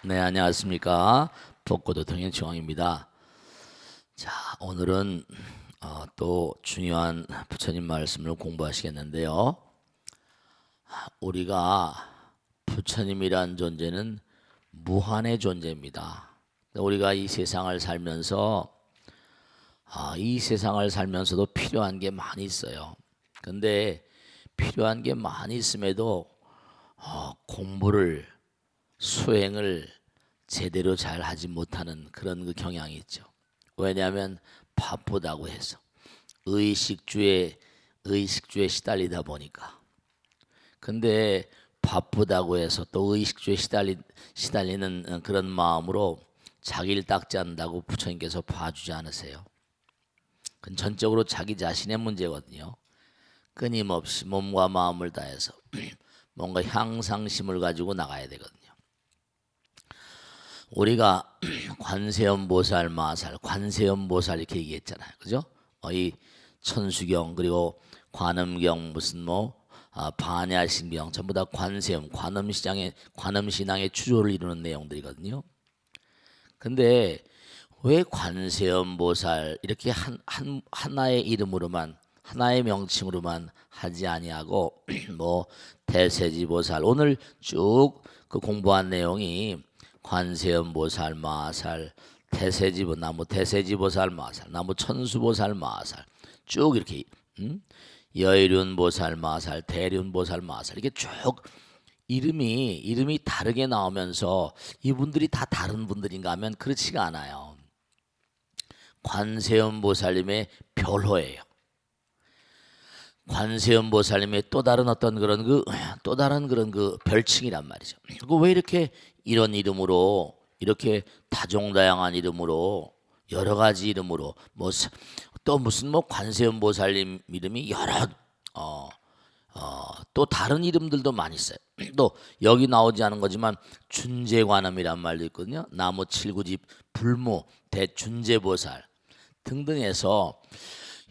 네, 안녕하십니까. 벚꽃도 통행중앙입니다. 자, 오늘은 또 중요한 부처님 말씀을 공부하시겠는데요. 우리가 부처님이란 존재는 무한의 존재입니다. 우리가 이 세상을 살면서 이 세상을 살면서도 필요한 게 많이 있어요. 근데 필요한 게 많이 있음에도 공부를 수행을 제대로 잘 하지 못하는 그런 그 경향이 있죠. 왜냐하면 바쁘다고 해서 의식주에 시달리다 보니까. 근데 바쁘다고 해서 또 의식주에 시달리는 그런 마음으로 자기를 닦지 않는다고 부처님께서 봐주지 않으세요. 그건 전적으로 자기 자신의 문제거든요. 끊임없이 몸과 마음을 다해서 뭔가 향상심을 가지고 나가야 되거든요. 우리가 관세음보살, 마살, 관세음보살 이렇게 얘기했잖아요, 그죠? 이 천수경 그리고 관음경 무슨 반야신경 전부 다 관세음, 관음신앙의 추조를 이루는 내용들이거든요. 근데 왜 관세음보살 이렇게 하나의 이름으로만 하나의 명칭으로만 하지 아니하고 대세지보살 오늘 쭉 그 공부한 내용이 관세음보살, 마살, 대세지보살, 마살, 나무 천수보살, 마살 쭉 이렇게 여일륜보살, 마살, 대륜보살, 마살 이렇게 쭉 이름이 다르게 나오면서 이분들이 다 다른 분들인가 하면 그렇지가 않아요. 관세음보살님의 별호예요. 관세음보살님의 또 다른 그런 그 별칭이란 말이죠. 그 왜 이렇게 이런 이름으로 이렇게 다종다양한 이름으로 여러 가지 이름으로 또 무슨 관세음보살님 이름이 여러 또 다른 이름들도 많이 있어요. 또 여기 나오지 않은 거지만 준재관음이란 말도 있거든요. 나무 칠구집 불무 대준재보살 등등해서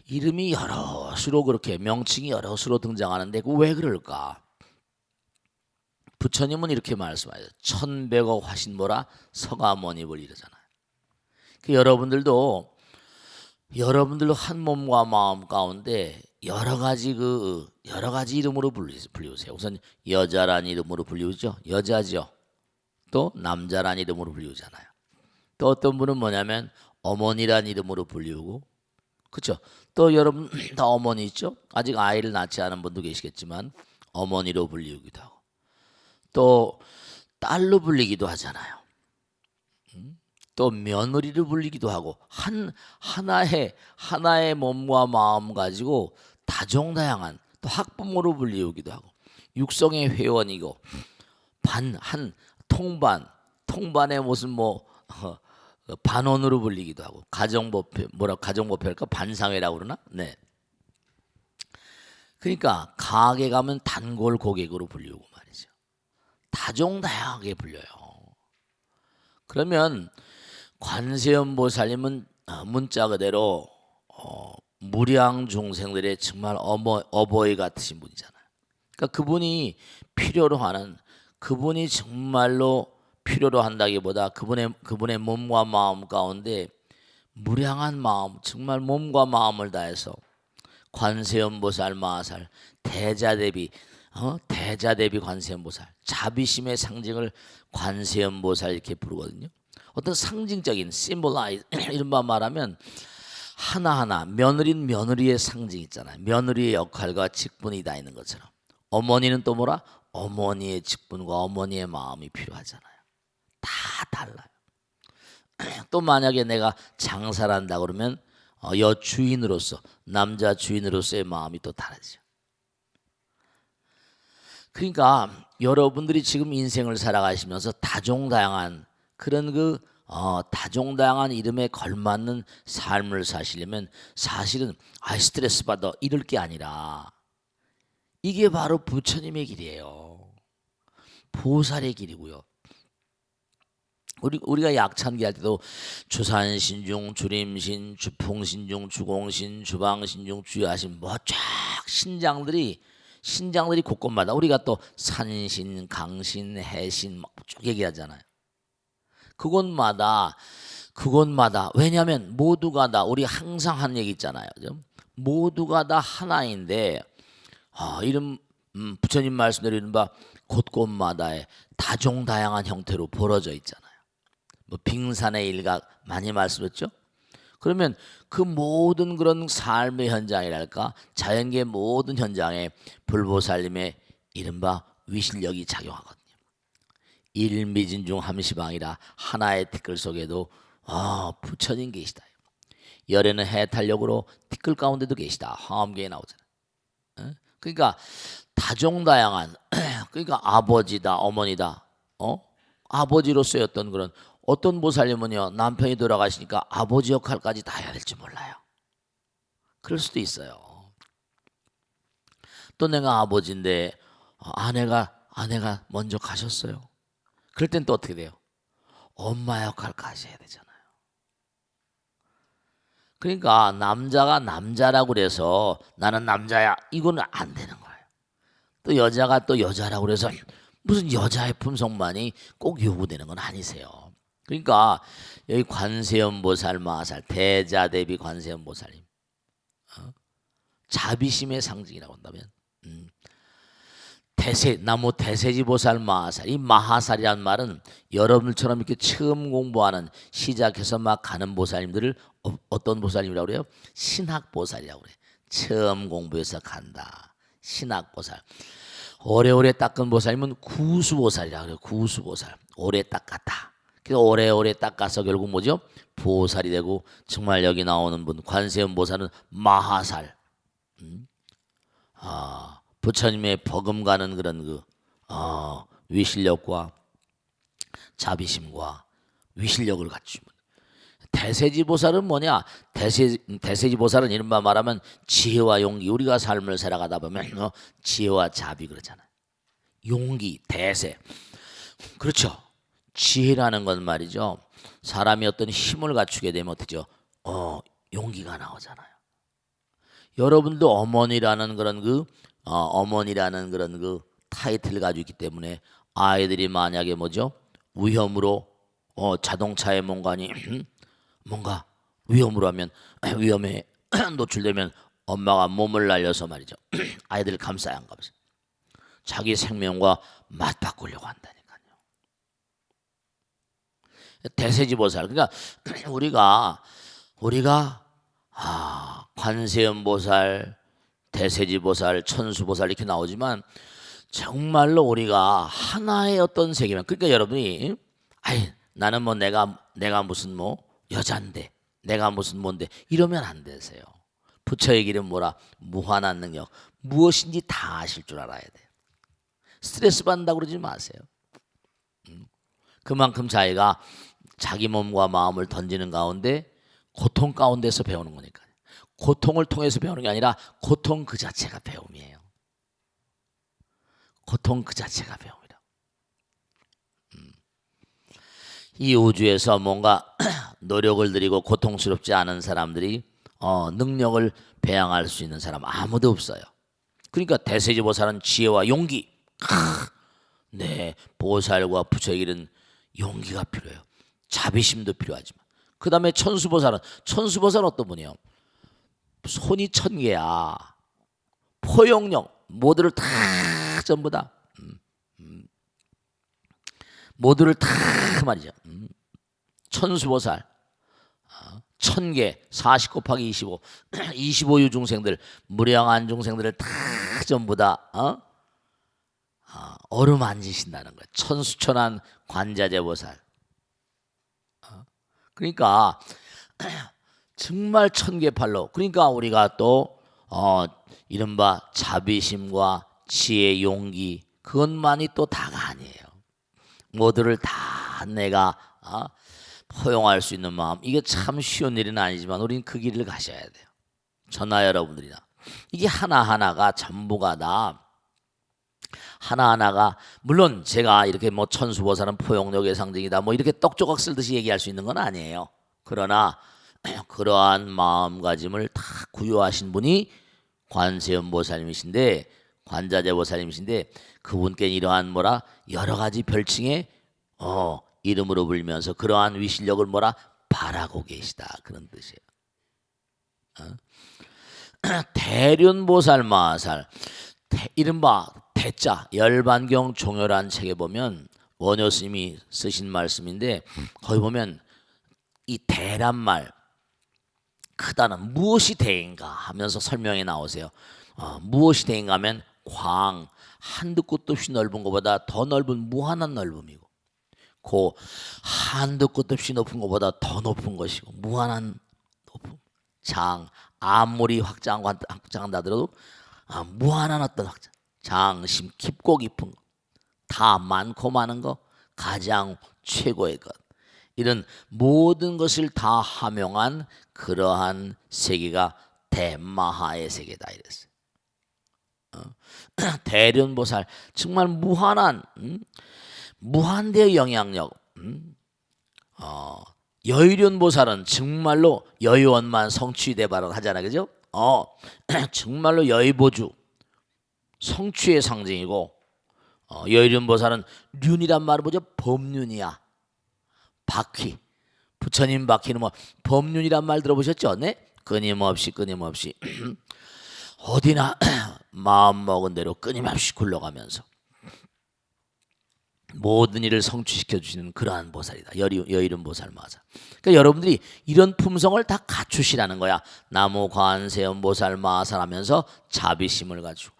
이름이 여럿으로 그렇게 명칭이 여럿으로 등장하는데 왜 그럴까? 부처님은 이렇게 말씀하세요. 천백억 화신모라 서가모니를 이러잖아요. 여러분들도 한 몸과 마음 가운데 여러 가지 이름으로 불리우세요. 우선 여자란 이름으로 불리우죠. 여자죠. 또 남자란 이름으로 불리우잖아요. 또 어떤 분은 뭐냐면 어머니란 이름으로 불리우고, 그렇죠? 또 여러분 다 어머니 있죠? 아직 아이를 낳지 않은 분도 계시겠지만 어머니로 불리우기도 하고, 또 딸로 불리기도 하잖아요. 또 며느리를 불리기도 하고 하나의 몸과 마음 가지고 다종다양한 또 학부모로 불리우기도 하고 육성의 회원이고 통반의 무슨 반원으로 불리기도 하고 가정법회랄까 반상회라고 그러나 네. 그러니까 가게 가면 단골 고객으로 불리우고 말이죠. 다종다양하게 불려요. 그러면 관세음보살님은 문자 그대로 무량 중생들의 정말 어버이 같으신 분이잖아요. 그러니까 그분이 정말로 필요로 한다기보다 그분의 몸과 마음 가운데 무량한 마음, 정말 몸과 마음을 다해서 관세음보살, 마살, 대자대비 관세음보살, 자비심의 상징을 관세음보살 이렇게 부르거든요. 어떤 상징적인 symbolize 이른바 말하면 하나하나 며느리의 상징 있잖아요. 며느리의 역할과 직분이 다 있는 것처럼 어머니는 또 어머니의 직분과 어머니의 마음이 필요하잖아요. 다 달라요. 또 만약에 내가 장사를 한다 그러면 여주인으로서 남자 주인으로서의 마음이 또 다르죠. 그러니까 여러분들이 지금 인생을 살아가시면서 다종다양한 그런 다종다양한 이름에 걸맞는 삶을 사시려면 사실은 스트레스 받아 이럴 게 아니라 이게 바로 부처님의 길이에요. 보살의 길이고요. 우리가 약찬기 할 때도 주산신중, 주림신, 주풍신중, 주공신, 주방신중, 주야신 쫙 신장들이 곳곳마다 우리가 또 산신, 강신, 해신 쭉 얘기하잖아요. 그곳마다 왜냐하면 모두가 다 우리 항상 한 얘기 있잖아요. 그죠? 모두가 다 하나인데 이런 부처님 말씀드리는 바 곳곳마다에 다종다양한 형태로 벌어져 있잖아요. 뭐 빙산의 일각 많이 말씀했죠. 그러면 그 모든 그런 삶의 현장이랄까 자연계 모든 현장에 불보살님의 이른바 위실력이 작용하거든요. 일미진 중 함시방이라 하나의 티끌 속에도 부처님 계시다. 열에는 해탈력으로 티끌 가운데도 계시다. 화엄경에 나오잖아요. 그러니까 다종다양한 그러니까 아버지다 어머니다 아버지로서의 어떤 그런 어떤 보살님은요 남편이 돌아가시니까 아버지 역할까지 다 해야 될지 몰라요. 그럴 수도 있어요. 또 내가 아버지인데 아내가 먼저 가셨어요. 그럴 땐 또 어떻게 돼요? 엄마 역할까지 해야 되잖아요. 그러니까 남자가 남자라고 그래서 나는 남자야 이거는 안 되는 거예요. 또 여자가 또 여자라고 그래서 무슨 여자의 품성만이 꼭 요구되는 건 아니세요. 그러니까 여기 관세음보살 마하살 대자대비 관세음보살님 자비심의 상징이라고 한다면 나무 대세지보살 마하살 이 마하살이란 말은 여러분처럼 이렇게 처음 공부하는 시작해서 막 가는 보살님들을 어떤 보살님이라고 그래요? 신학보살이라고 그래요. 처음 공부해서 간다. 신학보살. 오래오래 닦은 보살님은 구수보살이라고 그래요. 구수보살. 오래 닦았다. 그래서 오래오래 닦아서 결국 뭐죠? 보살이 되고 정말 여기 나오는 분 관세음보살은 마하살. 부처님의 버금가는 그런 위실력과 자비심과 위실력을 갖추면 대세지보살은 뭐냐? 대세지보살은 이른바 말하면 지혜와 용기. 우리가 삶을 살아가다 보면 지혜와 자비 그러잖아요. 용기, 대세. 그렇죠. 지혜라는 건 말이죠. 사람이 어떤 힘을 갖추게 되면 어떻죠? 용기가 나오잖아요. 여러분도 어머니라는 그런 어머니라는 그런 타이틀을 가지고 있기 때문에 아이들이 만약에 뭐죠? 위험으로 자동차에 뭔가 위험으로 하면 위험에 노출되면 엄마가 몸을 날려서 말이죠. 아이들을 감싸야 한가 보세요. 자기 생명과 맞바꾸려고 한다니까요. 대세지보살. 그러니까 우리가 관세음보살, 대세지보살, 천수보살 이렇게 나오지만 정말로 우리가 하나의 어떤 세계면 그러니까 여러분이 나는 뭐 내가 무슨 뭐 여잔데 내가 무슨 뭔데 이러면 안 되세요. 부처의 길은 뭐라 무한한 능력 무엇인지 다 아실 줄 알아야 돼요. 스트레스 받는다고 그러지 마세요. 그만큼 자기가 자기 몸과 마음을 던지는 가운데 고통 가운데서 배우는 거니까요. 고통을 통해서 배우는 게 아니라 고통 그 자체가 배움이에요. 고통 그 자체가 배움이다. 이 우주에서 뭔가 노력을 들이고 고통스럽지 않은 사람들이 능력을 배양할 수 있는 사람 아무도 없어요. 그러니까 대세지보살은 지혜와 용기. 네, 보살과 부처의 길은 용기가 필요해요. 자비심도 필요하지만 그 다음에 천수보살은 어떤 분이에요? 손이 1000개야. 포용력 모두를 다 전부 다 모두를 다 말이죠. 천수보살 1000개 40 곱하기 25 25유 중생들 무량한 중생들을 다 전부 다 어루만지신다는 거예요. 천수천한 관자재보살. 그러니까 정말 1000개 팔로 그러니까 우리가 또 이른바 자비심과 지혜 용기 그것만이 또 다가 아니에요. 모두를 다 내가 포용할 수 있는 마음 이게 참 쉬운 일은 아니지만 우리는 그 길을 가셔야 돼요. 저나 여러분들이나 이게 하나하나가 전부가 다 하나하나가 물론 제가 이렇게 뭐 천수보살은 포용력의 상징이다 뭐 이렇게 떡조각 쓸듯이 얘기할 수 있는 건 아니에요. 그러나 그러한 마음가짐을 다 구효하신 분이 관세음보살님이신데 관자재보살님이신데 그분께 이러한 여러 가지 별칭에 이름으로 불리면서 그러한 위실력을 뭐라 바라고 계시다 그런 뜻이에요. 대륜보살 마살 이른바 대자 열반경 종요란 책에 보면 원효 스님이 쓰신 말씀인데 거기 보면 이 대란 말 크다는 무엇이 대인가 하면서 설명이 나오세요. 무엇이 대인가 하면 광 한두 끝도 없이 넓은 것보다 더 넓은 무한한 넓음이고 고 한두 끝도 없이 높은 것보다 더 높은 것이고 무한한 높음 장 아무리 확장한다더라도 무한한 어떤 확장 장심 깊고 깊은 것 다 많고 많은 것 가장 최고의 것 이런 모든 것을 다 함용한 그러한 세계가 대마하의 세계다 이랬어요. 대륜보살 정말 무한한 무한대의 영향력. 여의륜보살은 정말로 여의원만 성취대발을 하잖아, 그죠? 정말로 여의보주 성취의 상징이고 여의륜보살은 륜이란 말은 뭐죠? 법륜이야. 바퀴. 부처님 바퀴는 뭐 법륜이란 말 들어보셨죠? 네? 끊임없이 어디나 마음 먹은 대로 끊임없이 굴러가면서 모든 일을 성취시켜 주시는 그러한 보살이다. 여의륜보살 마살. 그러니까 여러분들이 이런 품성을 다 갖추시라는 거야. 나무 관세음보살 마살 하면서 자비심을 갖추고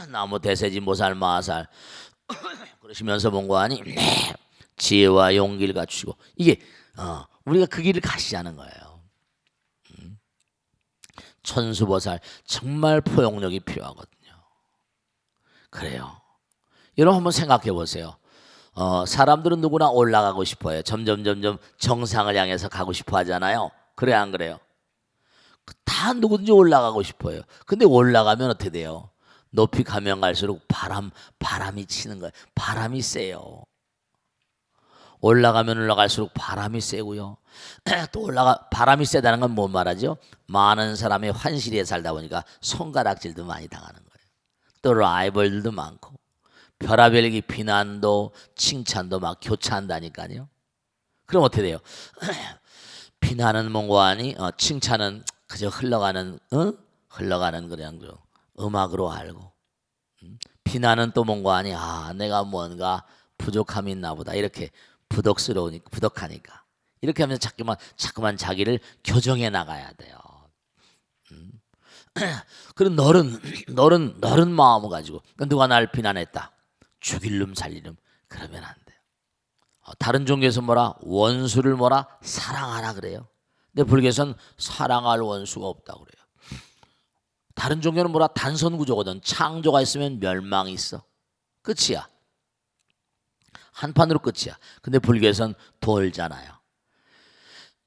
나무 대세진보살 마살 그러시면서 뭔가하니 지혜와 용기를 갖추고 이게 우리가 그 길을 가시자는 거예요. 천수보살 정말 포용력이 필요하거든요. 그래요. 여러분 한번 생각해 보세요. 사람들은 누구나 올라가고 싶어요. 점점 정상을 향해서 가고 싶어 하잖아요. 그래 안 그래요? 다 누구든지 올라가고 싶어요. 근데 올라가면 어떻게 돼요? 높이 가면 갈수록 바람이 치는 거예요. 바람이 세요. 올라가면 올라갈수록 바람이 세고요. 또 바람이 세다는 건 뭔 말하죠? 많은 사람이 환시리에 살다 보니까 손가락질도 많이 당하는 거예요. 또 라이벌들도 많고 별하별기 비난도 칭찬도 막 교차한다니까요. 그럼 어떻게 돼요? 비난은 뭔가 아니 칭찬은 그저 흘러가는 그냥 음악으로 알고 비난은 또 뭔가 아니 내가 뭔가 부족함이 있나 보다 이렇게 부족하니까 이렇게 하면서 자꾸만 자기를 교정해 나가야 돼요. 그런 너른 마음을 가지고 누가 날 비난했다 죽일 놈 살릴 놈 그러면 안 돼요. 다른 종교에서 뭐라 원수를 뭐라 사랑하라 그래요. 근데 불교에서는 사랑할 원수가 없다고 그래요. 다른 종교는 뭐라 단선 구조거든. 창조가 있으면 멸망이 있어. 끝이야. 한판으로 끝이야. 근데 불교에서는 돌잖아요.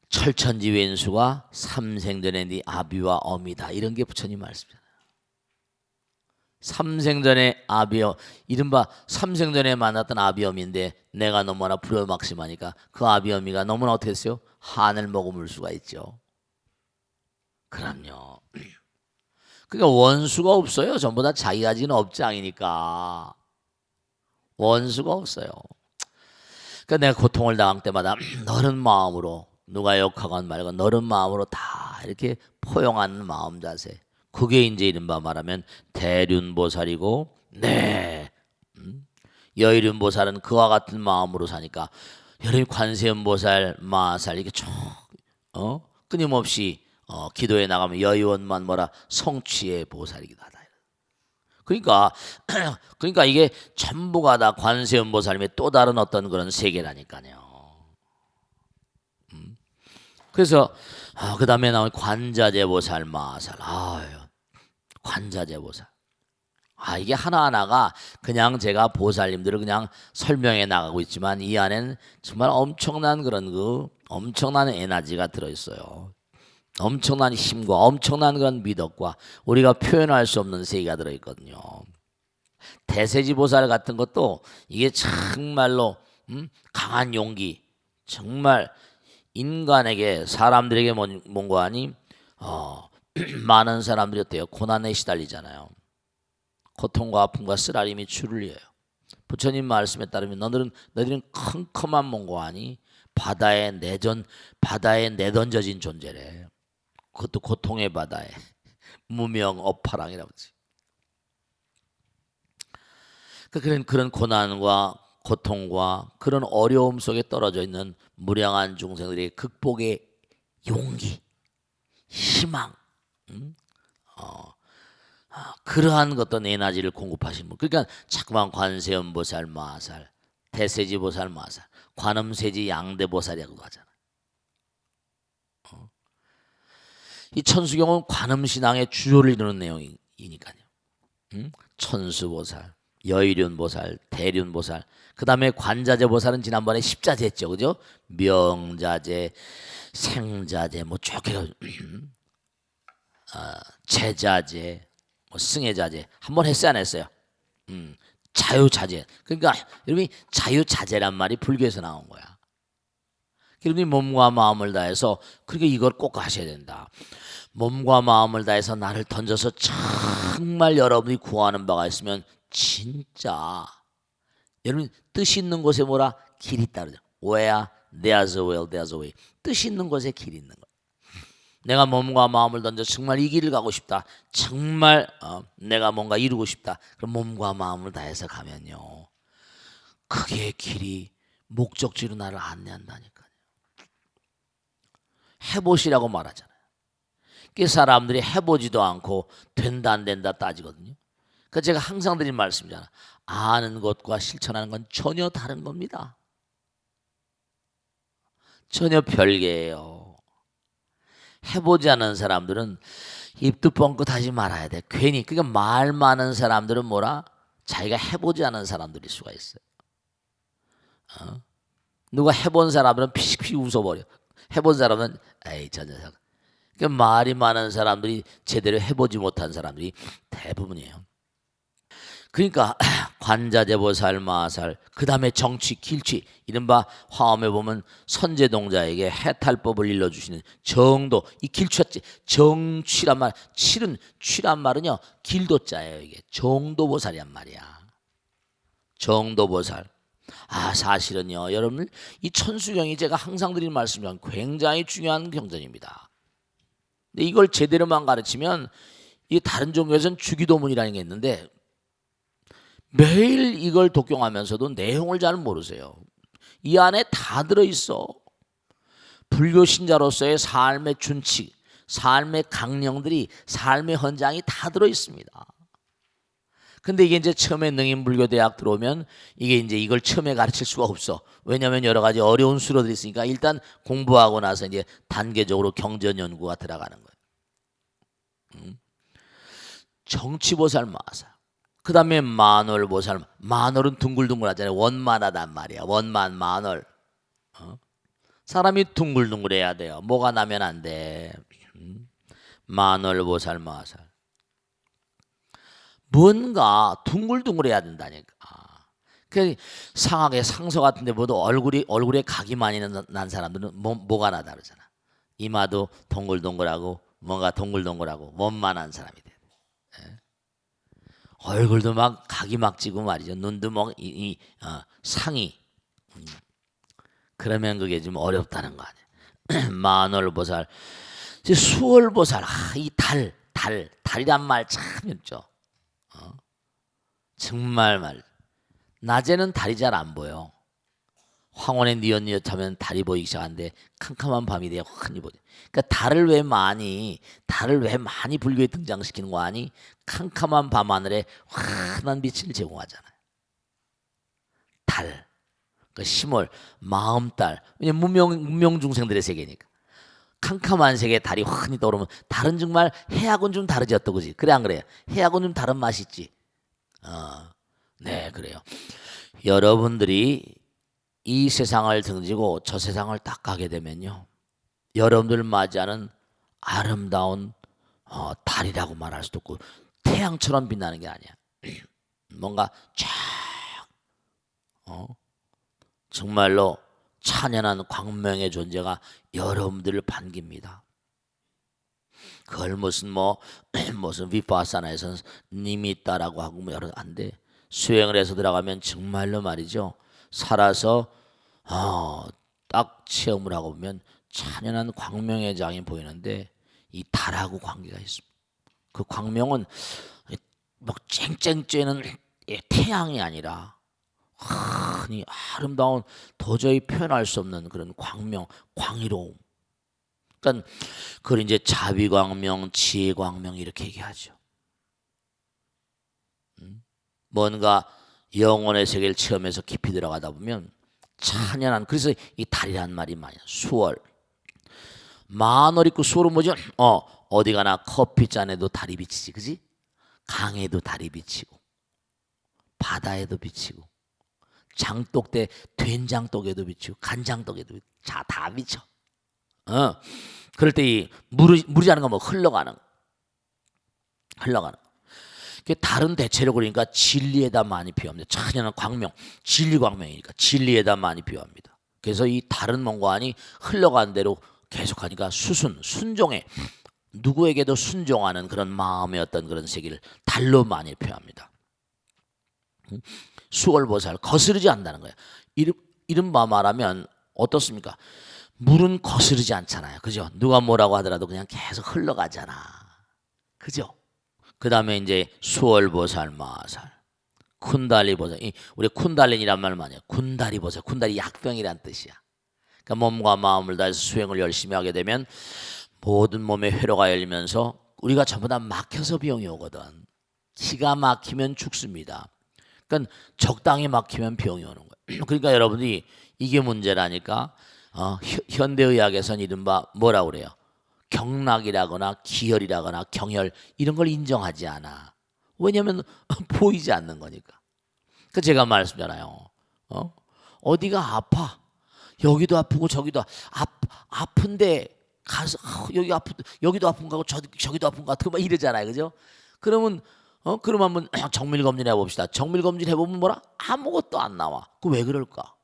철천지 왼수가 삼생전에 네 아비와 어미다. 이런 게 부처님 말씀이잖아요. 삼생전에 이른바 삼생전에 만났던 아비어미인데 내가 너무나 불효막심하니까 그 아비어미가 너무나 어떻게 했어요? 한을 머금을 수가 있죠. 그럼요. 그러니까 원수가 없어요. 전부 다 자기 가지는 업장이니까 원수가 없어요. 그러니까 내가 고통을 당할 때마다 너른 마음으로 누가 욕하건 말건 너른 마음으로 다 이렇게 포용하는 마음 자세. 그게 이제 이른바 말하면 대륜보살이고 여의륜보살은 그와 같은 마음으로 사니까 여러분 관세음보살 마살 이게 쭉 끊임없이 기도에 나가면 여의원만 뭐라 성취의 보살이기도 하다. 그러니까 이게 전부가 다 관세음보살님의 또 다른 어떤 그런 세계라니까요. 그래서 그 다음에 나온 관자재보살 마살. 관자재보살. 이게 하나하나가 그냥 제가 보살님들을 그냥 설명해 나가고 있지만 이 안에는 정말 엄청난 그런 엄청난 에너지가 들어있어요. 엄청난 힘과 엄청난 그런 미덕과 우리가 표현할 수 없는 세계가 들어있거든요. 대세지보살 같은 것도 이게 정말로 강한 용기 정말 인간에게 사람들에게 뭔가 하니 많은 사람들이 어때요? 고난에 시달리잖아요. 고통과 아픔과 쓰라림이 줄을 이어요. 부처님 말씀에 따르면 너희들은 컴컴한 몸과 아니 바다에 내던져진 존재래. 그것도 고통의 바다에 무명업파랑이라고 하지. 그런 고난과 고통과 그런 어려움 속에 떨어져 있는 무량한 중생들의 극복의 용기, 희망, 그러한 어떤 에너지를 공급하시는 분. 그러니까 자꾸만 관세음보살 마살, 대세지보살 마살, 관음세지 양대보살이라고 하잖아요. 이 천수경은 관음신앙의 주요를 이루는 내용이니까요. 천수보살, 여의륜보살, 대륜보살, 그 다음에 관자재보살은 지난번에 십자재 했죠, 그죠? 명자재, 생자재, 뭐 쭉 해가지고 제자재, 뭐 승혜자재 한번 했어요, 안 했어요? 자유자재. 그러니까 여러분이 자유자재란 말이 불교에서 나온 거야. 여러분이 몸과 마음을 다해서 그러니까 이걸 꼭 하셔야 된다. 몸과 마음을 다해서 나를 던져서 정말 여러분이 구하는 바가 있으면 진짜 여러분 뜻 있는 곳에 뭐라 길이 있다 그러죠. Where there's a will, there's a way. 뜻 있는 곳에 길이 있는 거야. 내가 몸과 마음을 던져 정말 이 길을 가고 싶다. 정말 내가 뭔가 이루고 싶다. 그럼 몸과 마음을 다해서 가면요. 그게 길이 목적지로 나를 안내한다니까요. 해보시라고 말하잖아요. 그 사람들이 해보지도 않고 된다 안 된다 따지거든요. 그러니까 제가 항상 드린 말씀이잖아. 아는 것과 실천하는 건 전혀 다른 겁니다. 전혀 별개예요. 해보지 않은 사람들은 입도 뻥끗하지 말아야 돼. 괜히 그러니까 말 많은 사람들은 뭐라? 자기가 해보지 않은 사람들일 수가 있어요. 누가 해본 사람들은 피식피식 웃어버려. 해본 사람은 에이 저 녀석. 그러니까 말이 많은 사람들이 제대로 해보지 못한 사람들이 대부분이에요. 그러니까 관자재보살 마살 그 다음에 정취 길취 이른바 화엄에 보면 선제동자에게 해탈법을 일러주시는 정도 이 길취였지 정취란 말 취란 말은요 길도자예요. 이게 정도보살이란 말이야. 정도보살. 사실은요 여러분 이 천수경이 제가 항상 드리는 말씀이랑 굉장히 중요한 경전입니다. 근데 이걸 제대로만 가르치면 이 다른 종교에서는 주기도문이라는 게 있는데 매일 이걸 독경하면서도 내용을 잘 모르세요. 이 안에 다 들어있어. 불교 신자로서의 삶의 준칙, 삶의 강령들이 삶의 헌장이 다 들어있습니다. 근데 이게 이제 처음에 능인불교대학 들어오면 이게 이제 이걸 처음에 가르칠 수가 없어. 왜냐하면 여러 가지 어려운 수로들이 있으니까 일단 공부하고 나서 이제 단계적으로 경전 연구가 들어가는 거예요. 정치보살 마살. 그 다음에 만월보살. 만월은 둥글둥글하잖아요. 원만하단 말이야. 원만 만월. 사람이 둥글둥글해야 돼요. 뭐가 나면 안 돼. 만월보살 마살. 뭔가 둥글둥글해야 된다니까. 그 상하게 상서 같은데 모두 얼굴에 각이 많이 난 사람들은 뭐가 나다 그러잖아. 이마도 동글동글하고 뭔가 동글동글하고 원만한 사람이 돼. 얼굴도 막 각이 막 지고 말이죠. 눈도 뭐 상이. 그러면 그게 좀 어렵다는 거 아니야. 만월보살, 수월보살. 이 달이란 말 참 있죠. 정말 말. 낮에는 달이 잘 안 보여. 황혼에 뉘엿뉘엿하면 달이 보이기 시작하는데 캄캄한 밤이 돼야 흔히 보여. 그러니까 달을 왜 많이 불교에 등장시키는 거 아니? 캄캄한 밤하늘에 환한 빛을 제공하잖아요. 달, 그 심월, 마음달. 왜냐면 문명 중생들의 세계니까. 캄캄한 세계에 달이 환히 떠오르면 달은 정말 해하고는 좀 다르지 또 그지? 그래 안 그래요? 해하고는 좀 다른 맛이 있지. 네 그래요. 여러분들이 이 세상을 등지고 저 세상을 딱 가게 되면요. 여러분들 맞이하는 아름다운 달이라고 말할 수도 없고 태양처럼 빛나는 게 아니야. 뭔가 쫙 정말로 찬연한 광명의 존재가 여러분들을 반깁니다. 그걸 무슨 비파사나에서는 님이 있다라고 하고 뭐 여러 안 돼. 수행을 해서 들어가면 정말로 말이죠. 살아서 딱 체험을 하고 보면 찬연한 광명의 장이 보이는데 이 달하고 관계가 있습니다. 그 광명은 막 쨍쨍 쬐는 태양이 아니라 이 아름다운 도저히 표현할 수 없는 그런 광명, 광의로움. 그러니까 그걸 이제 자비광명, 지혜광명 이렇게 얘기하죠. 뭔가 영혼의 세계를 체험해서 깊이 들어가다 보면 찬연한, 그래서 이 달이란 말이 많아요. 수월. 만월 있고 수월은 뭐죠? 어디 가나 커피잔에도 달이 비치지, 그지? 강에도 달이 비치고 바다에도 비치고 장독대 된장독에도 비치고 간장독에도 비치고 다 비쳐. 그럴 때 이 물이라는 건 뭐 흘러가는 다른 대체로 그러니까 진리에다 많이 비유합니다. 찬연한 광명, 진리 광명이니까 진리에다 많이 비유합니다. 그래서 이 다른 몽관이 흘러가는 대로 계속하니까 순종해 누구에게도 순종하는 그런 마음의 어떤 그런 세계를 달로 많이 표현합니다. 수월보살 거스르지 않는다는 거예요. 이른바 말하면 어떻습니까? 물은 거스르지 않잖아요. 그죠? 누가 뭐라고 하더라도 그냥 계속 흘러가잖아. 그죠? 그 다음에 이제 수월보살 마살, 쿤달리보살. 우리 쿤달린이란 말 많이 해요. 군다리보살, 군다리 약병이란 뜻이야. 그러니까 몸과 마음을 다해서 수행을 열심히 하게 되면 모든 몸의 회로가 열리면서 우리가 전부 다 막혀서 병이 오거든. 기가 막히면 죽습니다. 그러니까 적당히 막히면 병이 오는 거예요. 그러니까 여러분이 이게 문제라니까. 현대의학에서는 이른바 뭐라고 그래요? 경락이라거나 기혈이라거나 경혈 이런 걸 인정하지 않아. 왜냐하면 보이지 않는 거니까. 그 제가 말씀드렸잖아요. 어디가 아파? 여기도 아프고 저기도 아픈데 가서 여기도 아픈 거고 저기도 아픈 거 같고 막 이러잖아요, 그죠? 그러면 그럼 한번 정밀 검진 해봅시다. 정밀 검진 해보면 뭐라? 아무것도 안 나와. 그 왜 그럴까?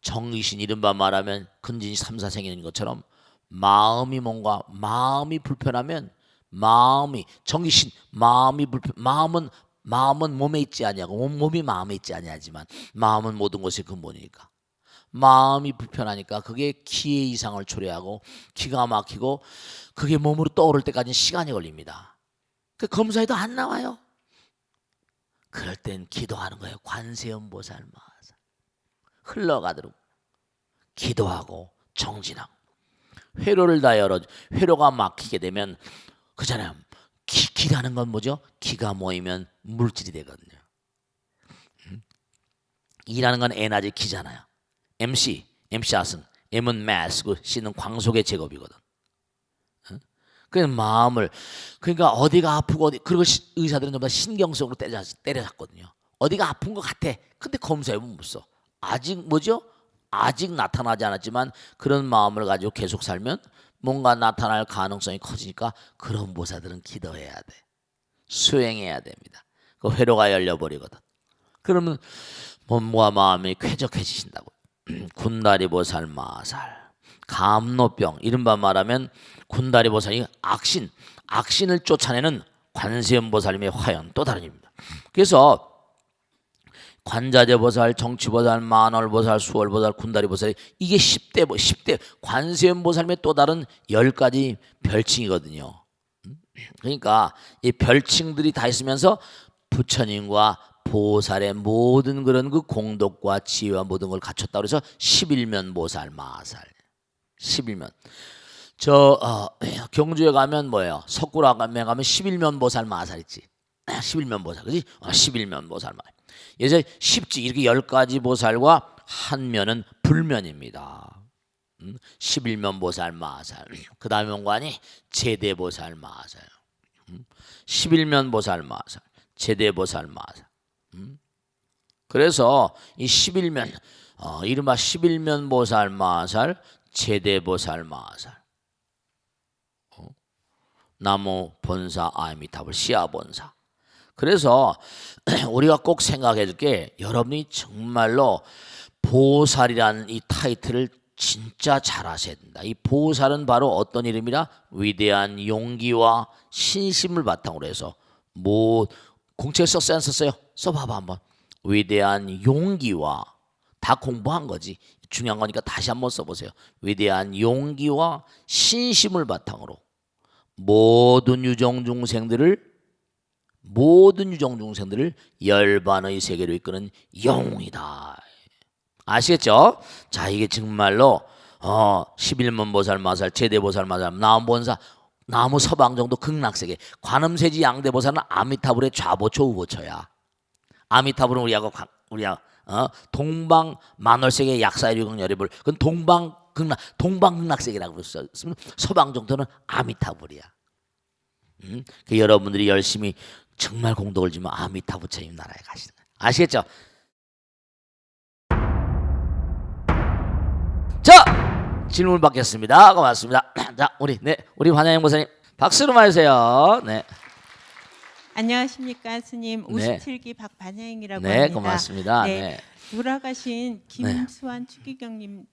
정의신 이른바 말하면 근진이 3, 4생기는 것처럼 마음이 뭔가 마음이 불편하면 마음이 정의신 마음이 불편 마음은 몸에 있지 아니하고 몸이 마음에 있지 아니하지만 마음은 모든 것의 근본이니까 마음이 불편하니까 그게 기의 이상을 초래하고 기가 막히고 그게 몸으로 떠오를 때까지 시간이 걸립니다. 그 검사에도 안 나와요. 그럴 땐 기도하는 거예요. 관세음보살 마살 흘러가도록 기도하고 정진하고 회로를 다 열어. 회로가 막히게 되면 그잖아요. 기라는 건 뭐죠? 기가 모이면 물질이 되거든요. 이라는 건 에너지 기잖아요. MC 아승, M은 mass고 C는 광속의 제곱이거든. 그 마음을 그러니까 어디가 아프고 그리고 의사들은 전부 다 신경성으로 때려잡거든요. 어디가 아픈 것 같아. 근데 검사해보면 없어. 아직 뭐죠? 아직 나타나지 않았지만 그런 마음을 가지고 계속 살면 뭔가 나타날 가능성이 커지니까 그런 보살들은 기도해야 돼. 수행해야 됩니다. 그 회로가 열려버리거든. 그러면 몸과 마음이 쾌적해지신다고. 군다리보살 마살 감노병 이른바 말하면 군다리보살이 악신을 쫓아내는 관세음보살님의 화연 또 다른 입니다. 그래서 관자재보살, 정치보살, 만월보살, 수월보살, 군다리보살 이게 10대 관세음보살님의 또 다른 10가지 별칭이거든요. 그러니까 이 별칭들이 다 있으면서 부처님과 보살의 모든 그런 그 공덕과 지혜와 모든 걸 갖췄다 그래서 11면 보살 마살 11면 경주에 가면 뭐예요? 석굴암에 가면 11면 보살 마살 있지. 11면 보살 그지? 11면 보살 마살. 예전 십지 이렇게 10가지 보살과 한 면은 불면입니다. 11면 보살 마살. 그 다음에 원관이 제대보살 마살. 11면 보살 마살. 제대보살 마살. 그래서 이 11면 이른바 11면 보살 마살, 제대보살 마살. 나무 본사 아미타불 시아 본사. 그래서 우리가 꼭 생각해 줄 게 여러분이 정말로 보살이라는 이 타이틀을 진짜 잘 하셔야 된다. 이 보살은 바로 어떤 이름이라? 위대한 용기와 신심을 바탕으로 해서 공책에 썼어요 안 썼어요? 써봐봐 한번. 위대한 용기와 다 공부한 거지. 중요한 거니까 다시 한번 써보세요. 위대한 용기와 신심을 바탕으로 모든 유정 중생들을 열반의 세계로 이끄는 영웅이다. 아시겠죠? 자, 이게 정말로 11만 보살 마살 제대보살 마살 나무본사 나무 서방정도 극락세계 관음세지 양대보살은 아미타불의 좌보초 우보초야. 아미타불은 우리하고 동방 만월세계 약사유경 열애불 그건 동방극락세계라고 그랬어요. 서방정도는 아미타불이야. 그 여러분들이 열심히 정말 공덕을 지면 아미타부처님 나라에 가시는 거예요. 아시겠죠? 자, 질문 받겠습니다. 고맙습니다. 자, 우리 환양영 보사님 박수로 맞으세요. 네. 안녕하십니까 스님. 네. 57기 박반야행이라고 네, 합니다. 고맙습니다. 네. 네. 돌아가신 김수환 추기경님은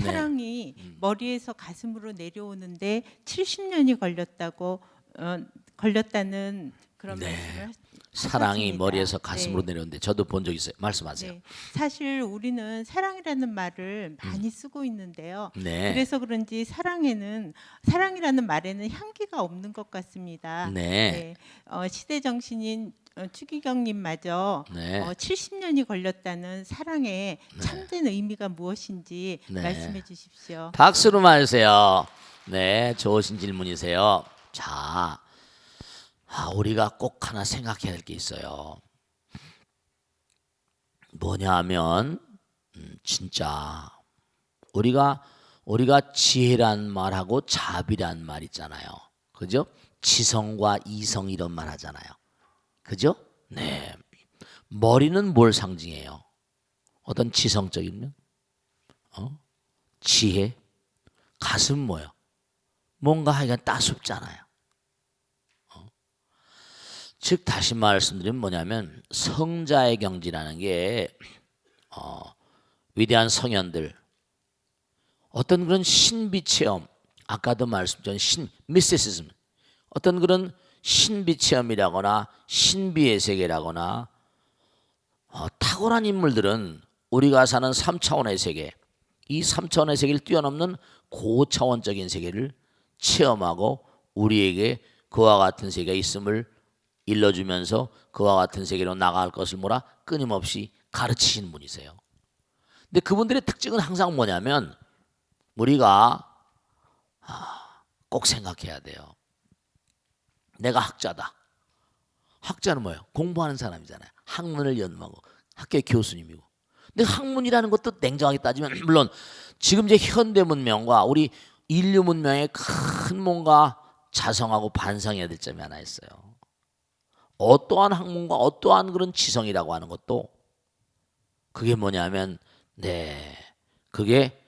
사랑이 네. 머리에서 가슴으로 내려오는데 70년이 걸렸다는 그런 네. 말씀을 사랑이 하셨습니다. 머리에서 가슴으로 네. 내려오는데 저도 본 적 있어요. 말씀하세요. 네. 사실 우리는 사랑이라는 말을 많이 쓰고 있는데요. 네. 그래서 그런지 사랑이라는 말에는 향기가 없는 것 같습니다. 네. 시대 정신인 추기경님마저 네. 70년이 걸렸다는 사랑의 참된 의미가 무엇인지 네. 말씀해 주십시오. 박수로 맞으세요. 네, 좋으신 질문이세요. 자, 우리가 꼭 하나 생각해야 할 게 있어요. 뭐냐면 진짜 우리가 지혜란 말하고 자비란 말 있잖아요. 그죠? 지성과 이성 이런 말 하잖아요. 그죠? 네. 머리는 뭘 상징해요? 어떤 지성적인 면? 지혜? 가슴 뭐요? 뭔가 하여간 따숩잖아요. 즉 다시 말씀드리면 뭐냐면 성자의 경지라는 게 위대한 성현들 어떤 그런 신비 체험 아까도 말씀드린 미스티시즘 어떤 그런 신비 체험이라거나 신비의 세계라거나 탁월한 인물들은 우리가 사는 3차원의 세계 이 3차원의 세계를 뛰어넘는 고차원적인 세계를 체험하고 우리에게 그와 같은 세계가 있음을 일러주면서 그와 같은 세계로 나갈 것을 끊임없이 가르치시는 분이세요. 근데 그분들의 특징은 항상 뭐냐면 우리가 꼭 생각해야 돼요. 내가 학자다. 학자는 뭐예요? 공부하는 사람이잖아요. 학문을 연구하고 학교의 교수님이고. 근데 학문이라는 것도 냉정하게 따지면 물론 지금 이제 현대 문명과 우리 인류 문명에 큰 뭔가 자성하고 반성해야 될 점이 하나 있어요. 어떠한 학문과 어떠한 그런 지성이라고 하는 것도 그게 뭐냐면 그게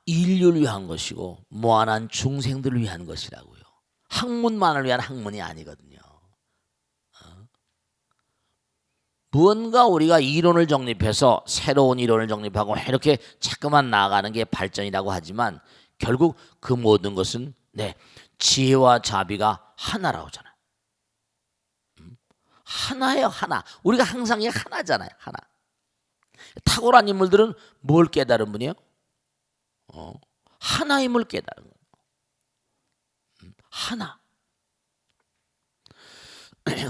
인류를 위한 것이고 무한한 중생들을 위한 것이라고요. 학문만을 위한 학문이 아니거든요. 무언가 우리가 이론을 정립해서 새로운 이론을 정립하고 이렇게 자꾸만 나아가는 게 발전이라고 하지만 결국 그 모든 것은 지혜와 자비가 하나라고 하잖아요. 하나예요, 하나. 우리가 항상 이 하나잖아요, 하나. 탁월한 인물들은 뭘 깨달은 분이에요? 하나임을 깨달은 거예요. 하나.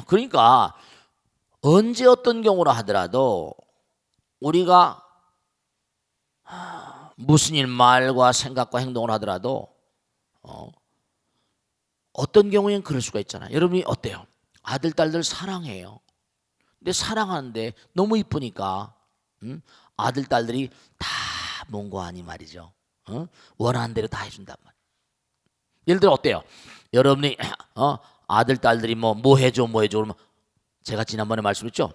그러니까 언제 어떤 경우라 하더라도 우리가 무슨 일 말과 생각과 행동을 하더라도 어떤 경우에는 그럴 수가 있잖아요. 여러분이 어때요? 아들 딸들 사랑해요. 근데 사랑하는데 너무 이쁘니까 아들 딸들이 다 뭔가 아니 말이죠. 원하는 대로 다 해준단 말이에요. 예를 들어 어때요? 여러분이 아들 딸들이 뭐 해줘 그러면 제가 지난번에 말씀했죠.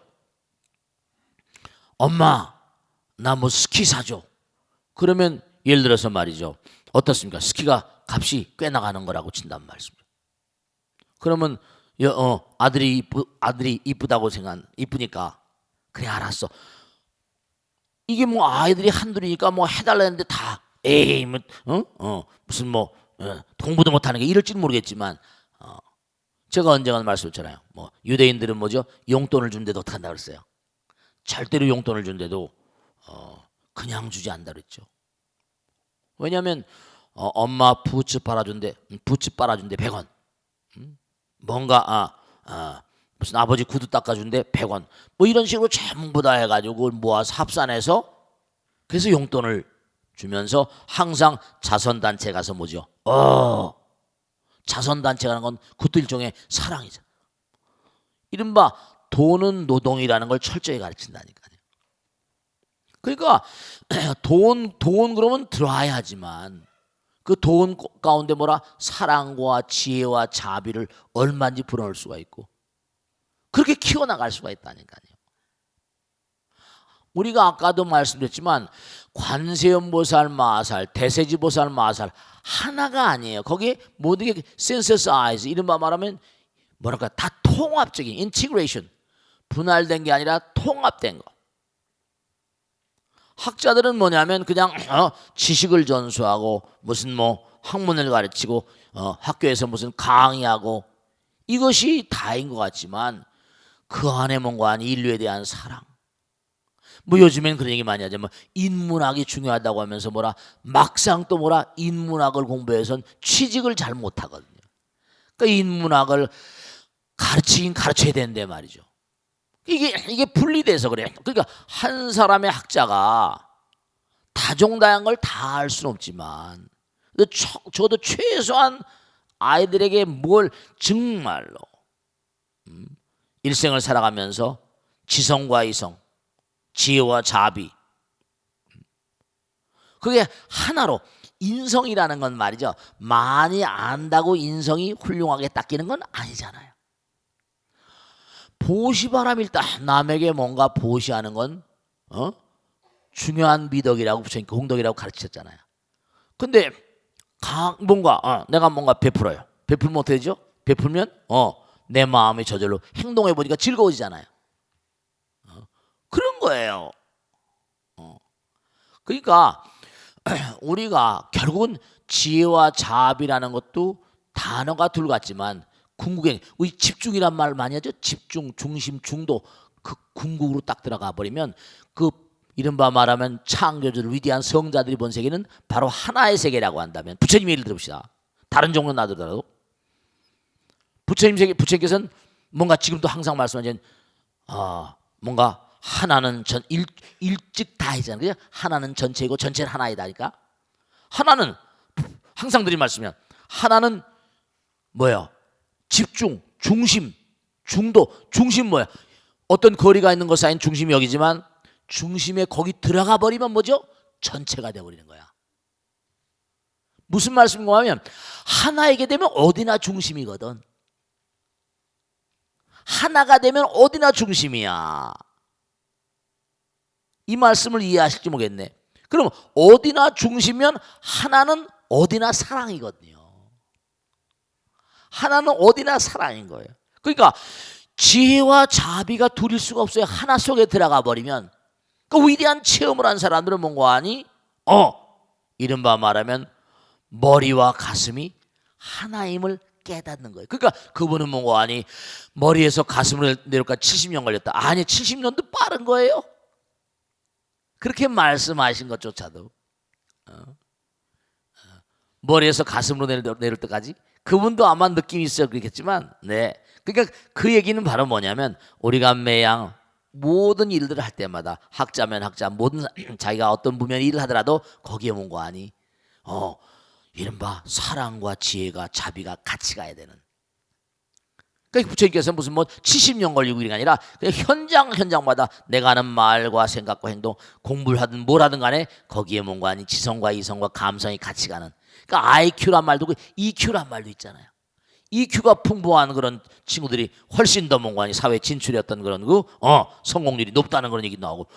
엄마 나 뭐 스키 사줘. 그러면 예를 들어서 말이죠. 어떻습니까? 스키가 값이 꽤 나가는 거라고 친단 말씀이죠. 그러면 아들이 이쁘다고 이쁘니까 그래 알았어. 이게 뭐 아이들이 한둘이니까 뭐 해달라는데 다 에이 무슨 공부도 못하는 게 이럴지는 모르겠지만 제가 언젠가 말씀드렸잖아요. 뭐 유대인들은 뭐죠? 용돈을 준데도 어떻게 한다 그랬어요? 절대로 용돈을 준데도 그냥 주지 않는다 그랬죠. 왜냐하면 엄마 부츠 빨아준대 100원. 뭔가 무슨 아버지 구두 닦아준대 100원. 뭐 이런 식으로 전부 다 해가지고 그걸 모아서 합산해서 그래서 용돈을 주면서 항상 자선단체 가서 뭐죠? 자선단체라는 건 그것도 일종의 사랑이죠. 이른바 돈은 노동이라는 걸 철저히 가르친다니까요. 그러니까 돈 그러면 들어와야 하지만 그 돈 가운데 뭐라 사랑과 지혜와 자비를 얼마든지 불어넣을 수가 있고 그렇게 키워나갈 수가 있다니까요. 우리가 아까도 말씀드렸지만 관세음보살 마살, 대세지보살 마살 하나가 아니에요. 거기에 모든 게 synthesize, 이른바 말하면 뭐랄까 다 통합적인 integration, 분할된 게 아니라 통합된 거. 학자들은 뭐냐면 그냥 지식을 전수하고 무슨 뭐 학문을 가르치고 학교에서 무슨 강의하고 이것이 다인 것 같지만 그 안에 뭔가 인류에 대한 사랑. 뭐 요즘엔 그런 얘기 많이 하죠. 뭐 인문학이 중요하다고 하면서 뭐라 막상 또 뭐라 인문학을 공부해서는 취직을 잘 못하거든요. 그러니까 인문학을 가르치긴 가르쳐야 되는데 말이죠. 이게 분리돼서 그래요. 그러니까 한 사람의 학자가 다종다양한 걸 다 할 수는 없지만 저도 최소한 아이들에게 뭘 정말로 일생을 살아가면서 지성과 이성, 지혜와 자비, 그게 하나로 인성이라는 건 말이죠. 많이 안다고 인성이 훌륭하게 닦이는 건 아니잖아요. 보시바람일다. 남에게 뭔가 보시하는 건 중요한 미덕이라고 부처님 공덕이라고 가르치셨잖아요. 근데 내가 뭔가 베풀어요. 베풀면 어떻게 되죠? 베풀면 내 마음이 저절로 행동해 보니까 즐거워지잖아요. 그런 거예요. 그러니까 우리가 결국은 지혜와 자비라는 것도 단어가 둘 같지만 궁극에 우리 집중이란 말 많이 하죠. 집중, 중심, 중도 그 궁극으로 딱 들어가 버리면 그 이른바 말하면 창조주들 위대한 성자들이 본 세계는 바로 하나의 세계라고 한다면 부처님 예를 들읍시다. 다른 종류 놔두더라도 부처님께서는 뭔가 지금도 항상 말씀하신 뭔가 하나는 일찍 다이잖아요. 하나는 전체이고 전체는 하나이다니까. 하나는 항상 드린 말씀이면 하나는 뭐예요? 집중, 중심, 중도. 중심 뭐야? 어떤 거리가 있는 것 사이인 중심이 여기지만 중심에 거기 들어가 버리면 뭐죠? 전체가 되어버리는 거야. 무슨 말씀인가 하면 하나이게 되면 어디나 중심이거든. 하나가 되면 어디나 중심이야. 이 말씀을 이해하실지 모르겠네. 그럼 어디나 중심이면 하나는 어디나 사랑이거든요. 하나는 어디나 사랑인 거예요. 그러니까 지혜와 자비가 둘일 수가 없어요. 하나 속에 들어가 버리면 그 위대한 체험을 한 사람들은 뭔가 하니 이른바 말하면 머리와 가슴이 하나임을 깨닫는 거예요. 그러니까 그분은 뭔가 하니 머리에서 가슴으로 내려올까 70년 걸렸다. 아니 70년도 빠른 거예요. 그렇게 말씀하신 것조차도 머리에서 가슴으로 내릴 때까지 그분도 아마 느낌이 있어요. 그렇겠지만 그러니까 그 얘기는 바로 뭐냐면 우리가 매양 모든 일들을 할 때마다 학자면 학자 모든 자기가 어떤 부면 일을 하더라도 거기에 뭔가 하니 이른바 사랑과 지혜가 자비가 같이 가야 되는. 그러니까 부처님께서 무슨 70년 걸리고 이런 게 아니라 그냥 현장마다 내가 하는 말과 생각과 행동 공부를 하든 뭘 하든 간에 거기에 뭔가 하니 지성과 이성과 감성이 같이 가는. 그러니까 IQ란 말도 있고 EQ란 말도 있잖아요. EQ가 풍부한 그런 친구들이 훨씬 더 뭔가 사회에 진출했던 그런 성공률이 높다는 그런 얘기도 나오고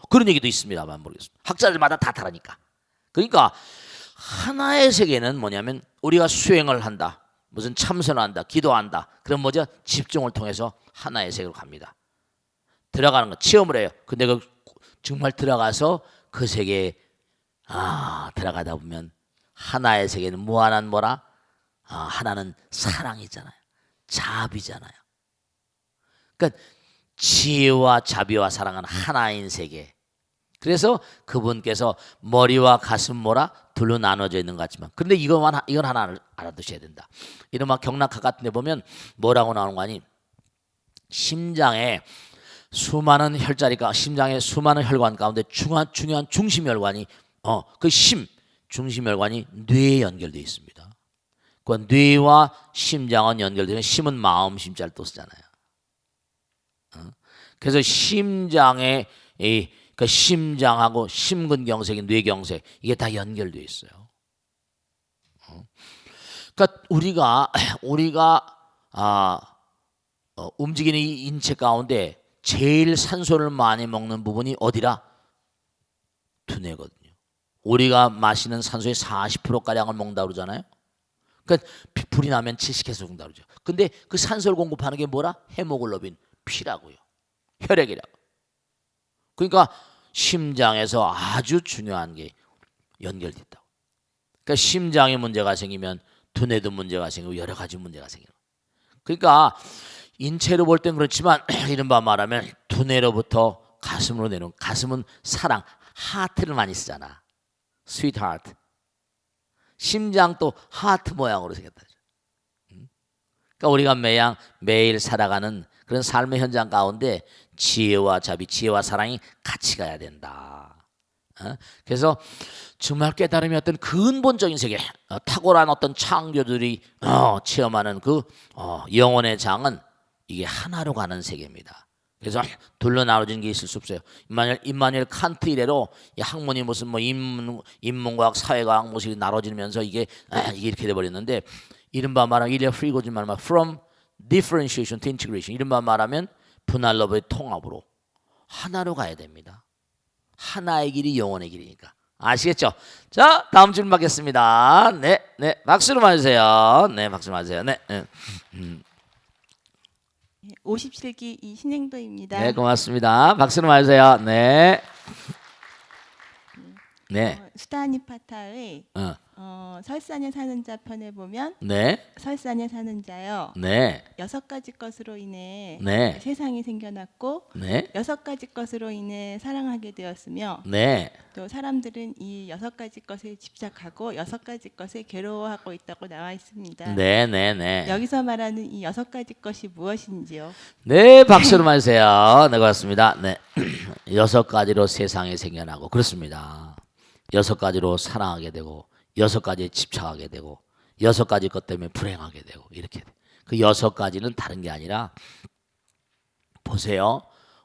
그런 얘기도 있습니다만 모르겠습니다. 학자들마다 다 다르니까. 그러니까 하나의 세계는 뭐냐면 우리가 수행을 한다. 무슨 참선을 한다. 기도한다. 그럼 뭐죠? 집중을 통해서 하나의 세계로 갑니다. 들어가는 거 체험을 해요. 근데 정말 들어가서 그 세계에 들어가다 보면 하나의 세계는 무한한 하나는 사랑이잖아요. 자비잖아요. 그러니까 지혜와 자비와 사랑은 하나인 세계. 그래서 그분께서 머리와 가슴 모라 둘로 나눠져 있는 것 같지만, 그런데 이건 하나 알아두셔야 된다. 이른바 경락학 같은 데 보면 뭐라고 나오는 거 아니? 심장에 수많은 혈자리가, 심장에 수많은 혈관 가운데 중요한 중심 혈관이 그 중심 혈관이 뇌에 연결되어 있습니다. 그 뇌와 심장은 연결되는, 심은 마음 심자를 또 쓰잖아요. 그래서 심장에 그 심장하고 심근경색인 뇌경색, 이게 다 연결되어 있어요. 그러니까 우리가 움직이는 이 인체 가운데 제일 산소를 많이 먹는 부분이 어디라? 두뇌거든요. 우리가 마시는 산소의 40%가량을 먹는다고 그러잖아요. 그러니까 불이 나면 질식해서 죽는다고 그러죠. 근데 그 산소를 공급하는 게 뭐라? 헤모글로빈, 피라고요. 혈액이라고. 그러니까 심장에서 아주 중요한 게 연결됐다고. 그러니까 심장에 문제가 생기면 두뇌도 문제가 생기고 여러 가지 문제가 생겨요. 그러니까 인체로 볼 땐 그렇지만 이른바 말하면 두뇌로부터 가슴으로 내려온, 가슴은 사랑, 하트를 많이 쓰잖아. 스위트 하트. 심장도 하트 모양으로 생겼다. 그러니까 우리가 매일 살아가는 그런 삶의 현장 가운데 지혜와 자비, 지혜와 사랑이 같이 가야 된다. 그래서 정말 깨달음이 어떤 근본적인 세계, 탁월한 어떤 창조들이 체험하는 그 영혼의 장은 이게 하나로 가는 세계입니다. 그래서 둘로 나눠진 게 있을 수 없어요. 임마누엘 칸트 이래로 이 학문이 무슨 뭐 인문과학, 사회과학 모습이 나눠지면서 이게 이렇게 돼 버렸는데, 이른바 말하면 일리아 프리고지 말하면 from differentiation to integration, 이른바 말하면 분할로의 통합으로 하나로 가야 됩니다. 하나의 길이 영혼의 길이니까. 아시겠죠? 자, 다음 질문 받겠습니다. 네, 박수로 맞으세요. 네, 박수로 맞으세요. 네. 57기 이신행도입니다. 네, 고맙습니다. 박수로 맞으세요. 네. 수다니파타의 설산에 사는 자 편에 보면 네. 설산에 사는 자요. 네. 6가지 것으로 인해 네. 세상이 생겨났고 네. 6가지 것으로 인해 사랑하게 되었으며 네. 또 사람들은 이 6가지 것에 집착하고 6가지 것에 괴로워하고 있다고 나와 있습니다. 네. 여기서 말하는 이 6가지 것이 무엇인지요? 네, 박수로 맞으세요. 네, 고맙습니다. 네. 6가지로 세상이 생겨나고, 그렇습니다. 6가지로 사랑하게 되고, 6가지에 집착하게 되고, 6가지 것 때문에 불행하게 되고, 이렇게 돼. 그 6가지는 다른 게 아니라, 보세요.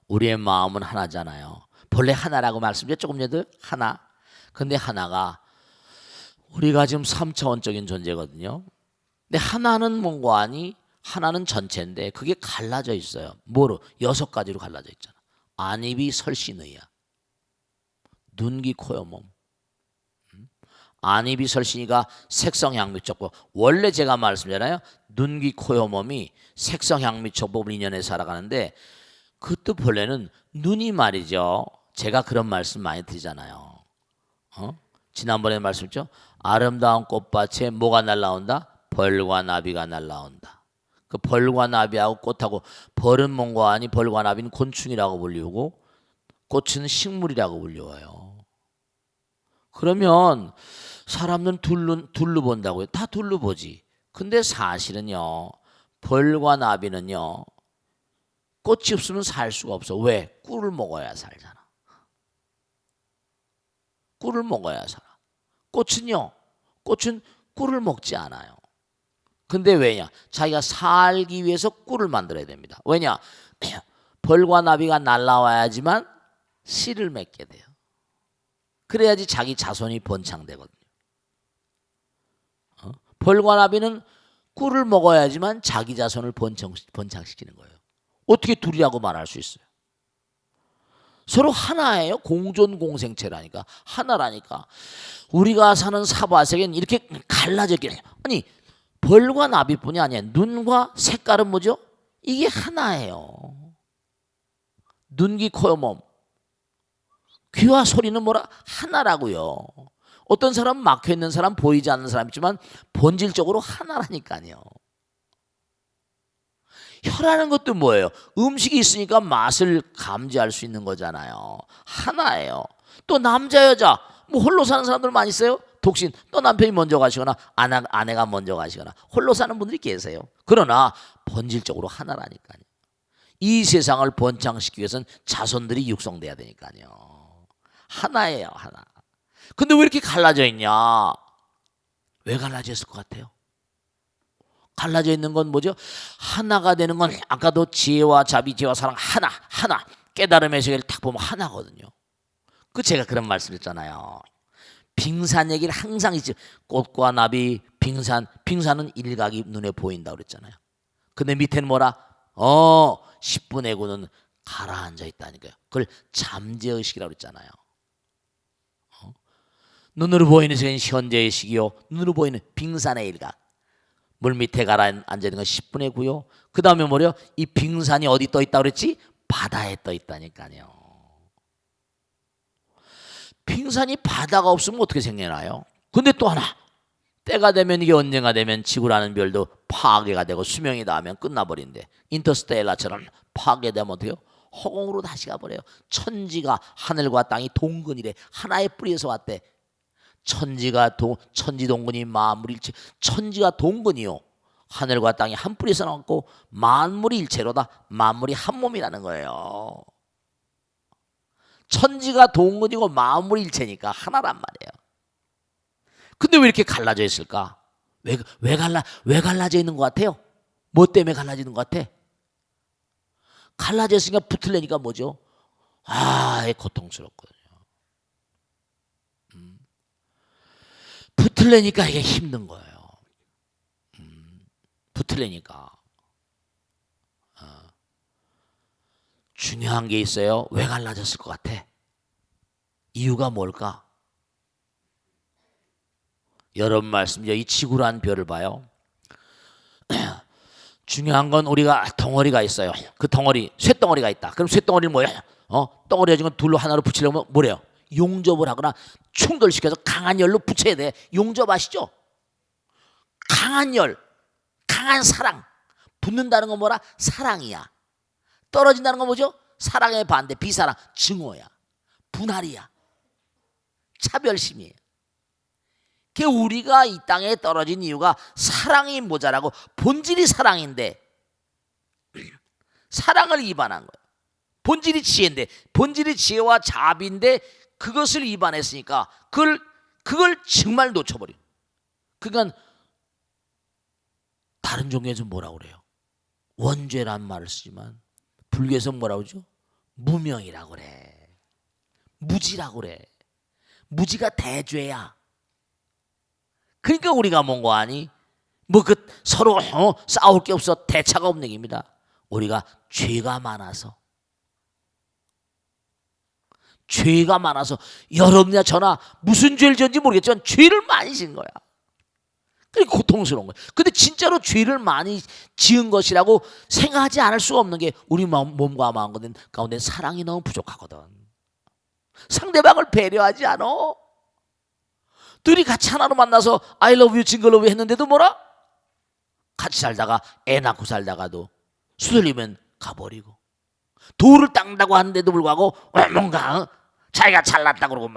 우리의 마음은 하나잖아요. 본래 하나라고 말씀드렸죠, 조금 전에 하나. 근데 하나가 우리가 지금 3차원적인 존재거든요. 근데 하나는 뭔가 아니, 하나는 전체인데 그게 갈라져 있어요. 뭐로? 6가지로 갈라져 있잖아. 안입이 설신의야. 눈, 귀, 코, 여, 몸. 안입이 설신이가 색성향미촉법. 원래 제가 말씀드렸잖아요. 눈, 귀, 코, 여, 몸이 색성향미촉법을 인연해 살아가는데, 그 뜻 본래는 눈이 말이죠. 제가 그런 말씀 많이 드리잖아요. 지난번에 말씀했죠. 아름다운 꽃밭에 뭐가 날라온다? 벌과 나비가 날라온다. 그 벌과 나비하고 꽃하고, 벌은 뭔가 아니, 벌과 나비는 곤충이라고 불리우고 꽃은 식물이라고 불리워요. 그러면 사람들은 둘로 본다고요. 다 둘로 보지. 근데 사실은요, 벌과 나비는요, 꽃이 없으면 살 수가 없어. 왜? 꿀을 먹어야 살잖아. 꿀을 먹어야 살아. 꽃은 꿀을 먹지 않아요. 근데 왜냐? 자기가 살기 위해서 꿀을 만들어야 됩니다. 왜냐? 벌과 나비가 날아와야지만 씨를 맺게 돼요. 그래야지 자기 자손이 번창되거든요. 벌과 나비는 꿀을 먹어야지만 자기 자손을 번창시키는 거예요. 어떻게 둘이라고 말할 수 있어요? 서로 하나예요. 공존공생체라니까. 하나라니까. 우리가 사는 사바세계는 이렇게 갈라져 있게. 아니, 벌과 나비뿐이 아니야. 눈과 색깔은 뭐죠? 이게 하나예요. 눈, 귀, 코, 몸. 귀와 소리는 뭐라? 하나라고요. 어떤 사람은 막혀있는 사람, 보이지 않는 사람 있지만 본질적으로 하나라니까요. 혀라는 것도 뭐예요? 음식이 있으니까 맛을 감지할 수 있는 거잖아요. 하나예요. 또 남자 여자 뭐 홀로 사는 사람들 많이 있어요. 독신 또 남편이 먼저 가시거나 아내가 먼저 가시거나 홀로 사는 분들이 계세요. 그러나 본질적으로 하나라니까요. 이 세상을 번창시키기 위해서는 자손들이 육성돼야 되니까요. 하나예요, 하나. 근데 왜 이렇게 갈라져 있냐? 왜 갈라져 있을 것 같아요? 갈라져 있는 건 뭐죠? 하나가 되는 건 아까도 지혜와 자비, 지혜와 사랑 하나 깨달음의 세계를 딱 보면 하나거든요. 그 제가 그런 말씀했잖아요. 빙산 얘기를 항상 있지. 꽃과 나비, 빙산은 일각이 눈에 보인다고 그랬잖아요. 근데 밑에는 뭐라? 10분의 9는 가라앉아 있다니까요. 그걸 잠재의식이라고 그랬잖아요. 눈으로 보이는 세계는 현재의 시기요. 눈으로 보이는 빙산의 일각. 물 밑에 가라앉아 있는 건 10분의 9요. 그 다음에 뭐래요? 이 빙산이 어디 떠 있다고 그랬지? 바다에 떠 있다니까요. 빙산이 바다가 없으면 어떻게 생겨나요? 근데 또 하나, 때가 되면 이게 언젠가 되면 지구라는 별도 파괴가 되고 수명이 닿으면 끝나버린대. 인터스텔라처럼 파괴되면 어때요? 허공으로 다시 가버려요. 천지가 하늘과 땅이 동근이래. 하나의 뿌리에서 왔대. 천지동근이 만물일체. 천지가 동근이요. 하늘과 땅이 한 뿌리에서 나왔고 만물이 일체로다. 만물이 한 몸이라는 거예요. 천지가 동근이고 만물이 일체니까 하나란 말이에요. 근데 왜 이렇게 갈라져 있을까? 왜 갈라져 있는 것 같아요? 뭐 때문에 갈라지는 것 같아? 갈라져 있으니까 붙으려니까 뭐죠? 고통스럽거든요. 붙으려니까 이게 힘든 거예요. 붙으려니까. 중요한 게 있어요. 왜 갈라졌을 것 같아? 이유가 뭘까? 여러분 말씀이죠. 이 지구란 별을 봐요. 중요한 건 우리가 덩어리가 있어요. 그 덩어리, 쇳덩어리가 있다. 그럼 쇳덩어리는 뭐예요? 덩어리가 지금 둘로 하나로 붙이려면 뭐래요? 용접을 하거나 충돌시켜서 강한 열로 붙여야 돼. 용접 아시죠? 강한 열, 강한 사랑. 붙는다는 건 뭐라? 사랑이야. 떨어진다는 건 뭐죠? 사랑의 반대, 비사랑, 증오야. 분할이야. 차별심이에요. 우리가 이 땅에 떨어진 이유가 사랑이 모자라고 본질이 사랑인데 사랑을 위반한 거예요. 본질이 지혜인데 본질이 지혜와 자비인데 그것을 위반했으니까 그걸 정말 놓쳐버려. 그러니까 다른 종교에서 뭐라고 그래요? 원죄란 말을 쓰지만 불교에서 뭐라고 그러죠? 무명이라고 그래. 무지라고 그래. 무지가 대죄야. 그러니까 우리가 뭔고 하니? 서로 싸울 게 없어. 대차가 없는 얘기입니다. 우리가 죄가 많아서. 죄가 많아서 여러분이나 저나 무슨 죄를 지었는지 모르겠지만 죄를 많이 지은 거야. 그러니까 고통스러운 거야. 근데 진짜로 죄를 많이 지은 것이라고 생각하지 않을 수가 없는 게 우리 몸과 마음 가운데 사랑이 너무 부족하거든. 상대방을 배려하지 않아. 둘이 같이 하나로 만나서 I love you, 징글 러브 했는데도 뭐라? 같이 살다가 애 낳고 살다가도 수들리면 가버리고 돌을 닦는다고 하는데도 불구하고 뭔가 자기가 잘났다 그러고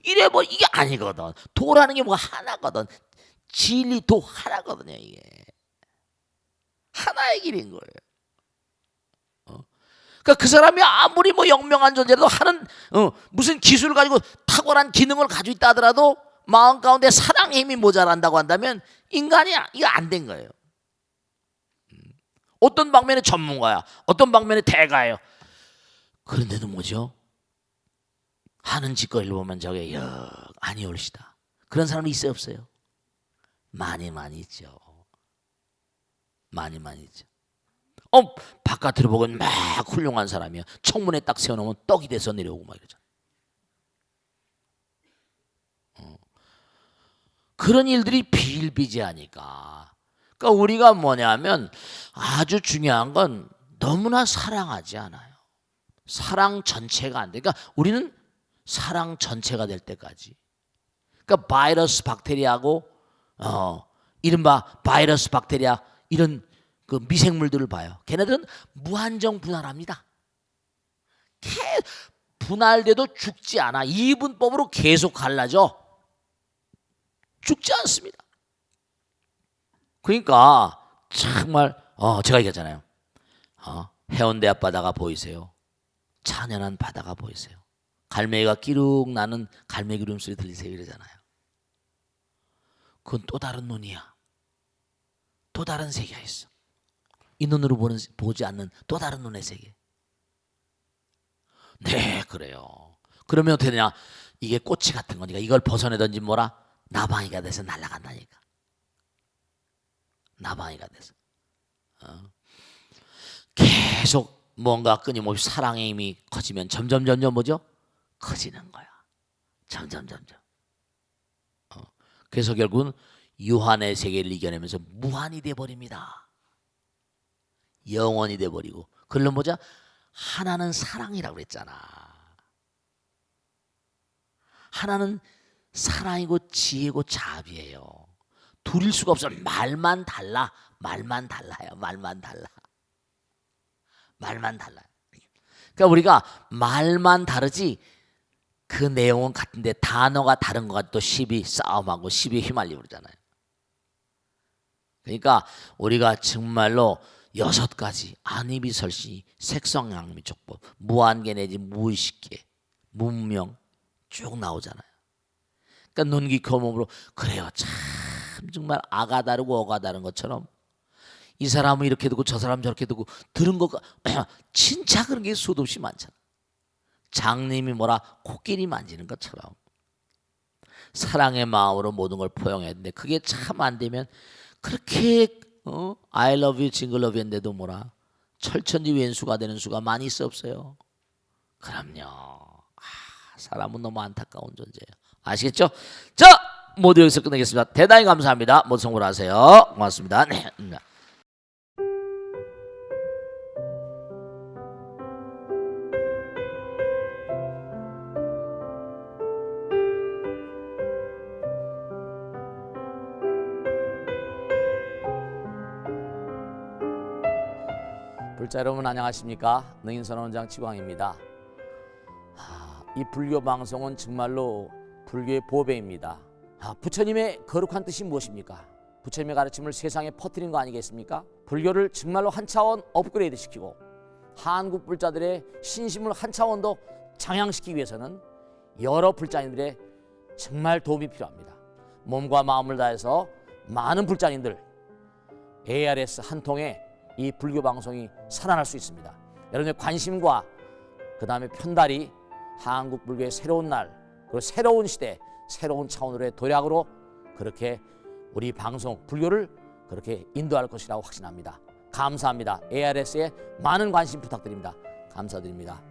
이래 이게 아니거든. 도라는 게 뭐가 하나거든. 진리 도 하나거든요. 이게 하나의 길인 거예요. 그러니까 그 사람이 아무리 영명한 존재라도 하는 무슨 기술을 가지고 탁월한 기능을 가지고 있다 하더라도 마음 가운데 사랑의 힘이 모자란다고 한다면 인간이 이거 안 된 거예요. 어떤 방면에 전문가야, 어떤 방면에 대가예요. 그런데도 뭐죠? 하는 짓거리를 보면 저게 아니 옳시다. 그런 사람이 있어요, 없어요? 많이 있죠. 많이 있죠. 바깥으로 보면 막 훌륭한 사람이야. 청문회 딱 세워놓으면 떡이 돼서 내려오고 막 이러잖아. 그런 일들이 비일비재하니까. 그러니까 우리가 뭐냐면 아주 중요한 건 너무나 사랑하지 않아요. 사랑 전체가 안 돼. 그러니까 우리는 사랑 전체가 될 때까지. 그러니까 바이러스 박테리아하고 이른바 바이러스 박테리아 이런 그 미생물들을 봐요. 걔네들은 무한정 분할합니다. 분할돼도 죽지 않아. 이분법으로 계속 갈라져. 죽지 않습니다. 그러니까 정말 제가 얘기했잖아요. 해운대 앞바다가 보이세요? 찬연한 바다가 보이세요? 갈매기가 끼룩 나는 갈매기 울음소리 들리세요? 이러잖아요. 그건 또 다른 눈이야. 또 다른 세계가 있어. 이 눈으로 보지 않는 또 다른 눈의 세계. 네, 그래요. 그러면 어떻게 되냐? 이게 꼬치 같은 거니까 이걸 벗어내든지 뭐라 나방이가 돼서 날아간다니까. 나방이가 돼서 계속 뭔가 끊임없이 사랑의 힘이 커지면 점점 뭐죠? 커지는 거야. 점점. 그래서 결국은 유한의 세계를 이겨내면서 무한이 돼버립니다. 영원이 돼버리고. 그걸로 뭐죠? 하나는 사랑이라고 그랬잖아. 하나는 사랑이고 지혜고 자비예요. 둘일 수가 없어. 말만 달라요. 말만 달라. 그러니까 우리가 말만 다르지 그 내용은 같은데 단어가 다른 것 같아 또 시비 싸움하고 시비에 휘말리고 그러잖아요. 그러니까 우리가 정말로 6가지 안이비설시 색성양미촉법 무한계 내지 무의식계 문명 쭉 나오잖아요. 그러니까 눈깊은 몸으로 그래요. 참 정말 아가 다르고 어가 다른 것처럼 이 사람은 이렇게 듣고 저 사람은 저렇게 듣고 들은 거가 진짜 그런 게 수도 없이 많잖아. 장님이 뭐라 코끼리 만지는 것처럼 사랑의 마음으로 모든 걸 포용해야 되는데 그게 참 안 되면 그렇게 I love you 징글 러브 했는데도 뭐라 철천지 왼수가 되는 수가 많이 있어 없어요? 그럼요. 사람은 너무 안타까운 존재예요. 아시겠죠? 자, 모두 여기서 끝내겠습니다. 대단히 감사합니다. 모두 성불하세요. 고맙습니다. 네. 불자 여러분 안녕하십니까? 능인선언원장 지광입니다. 이 불교 방송은 정말로 불교의 보배입니다. 부처님의 거룩한 뜻이 무엇입니까? 부처님의 가르침을 세상에 퍼뜨린 거 아니겠습니까? 불교를 정말로 한 차원 업그레이드 시키고 한국 불자들의 신심을 한 차원 더 장양시키기 위해서는 여러 불자님들의 정말 도움이 필요합니다. 몸과 마음을 다해서 많은 불자님들 ARS 한 통에 이 불교 방송이 살아날 수 있습니다. 여러분의 관심과 그 다음에 편달이 한국 불교의 새로운 날 그리고 새로운 시대 새로운 차원으로의 도약으로 그렇게 우리 방송 불교를 그렇게 인도할 것이라고 확신합니다. 감사합니다. ARS에 많은 관심 부탁드립니다. 감사드립니다.